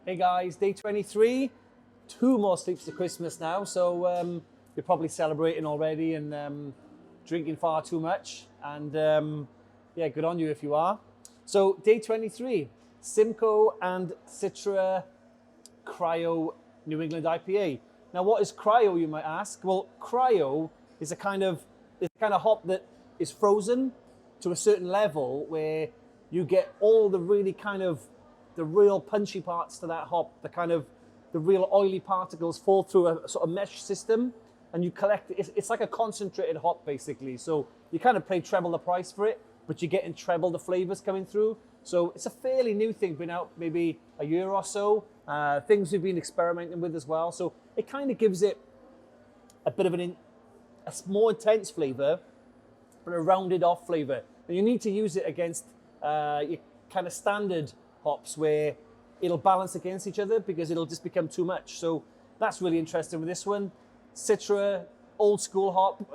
Hey guys, day 23, 2 more sleeps to Christmas now, so you're probably celebrating already and drinking far too much, and yeah, good on you if you are. So day 23, Simco and Citra Cryo New England IPA. Now what is cryo, you might ask? Well, cryo is a kind of hop that is frozen to a certain level where you get all the really the real punchy parts to that hop, the real oily particles fall through a sort of mesh system, and you collect it. It's like a concentrated hop basically. So you kind of pay treble the price for it, but you're getting treble the flavors coming through. So it's a fairly new thing, been out maybe a year or so. Things we've been experimenting with as well. So it kind of gives it a bit of a more intense flavor, but a rounded off flavor. And you need to use it against your kind of standard hops where it'll balance against each other because it'll just become too much. So that's really interesting with this one. Citra, old school hop.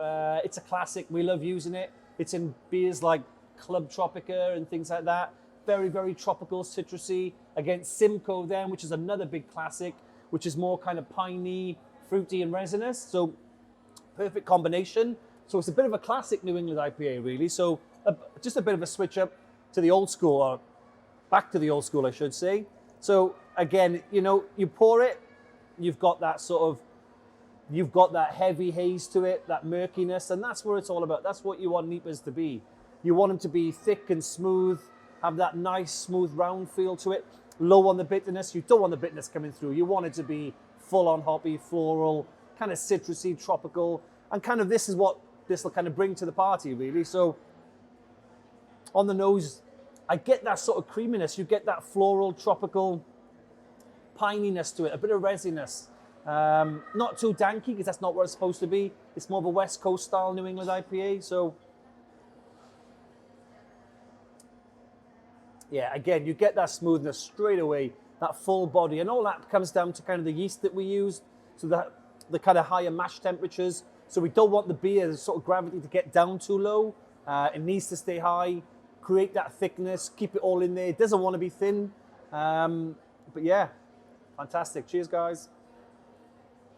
It's a classic. We love using it. It's in beers like Club Tropica and things like that. Very, very tropical, citrusy. Against Simco then, which is another big classic, which is more kind of piney, fruity and resinous. So perfect combination. So it's a bit of a classic New England IPA really. So just a bit of a switch up to the old school, or back to the old school I should say. So again, you know, you pour it, you've got that heavy haze to it, that murkiness, and that's what it's all about. That's what you want NEIPAs to be. You want them to be thick and smooth, have that nice smooth round feel to it, low on the bitterness. You don't want the bitterness coming through. You want it to be full on hoppy, floral, kind of citrusy, tropical, and kind of this is what this will kind of bring to the party really. So on the nose, I get that sort of creaminess. You get that floral, tropical pininess to it, a bit of resiness. Not too danky because that's not what it's supposed to be. It's more of a West Coast style New England IPA. So yeah, again, you get that smoothness straight away, that full body, and all that comes down to kind of the yeast that we use. So that the kind of higher mash temperatures. So we don't want the beer, the sort of gravity to get down too low. It needs to stay high, create that thickness, keep it all in there. It doesn't want to be thin. But yeah, fantastic. Cheers, guys.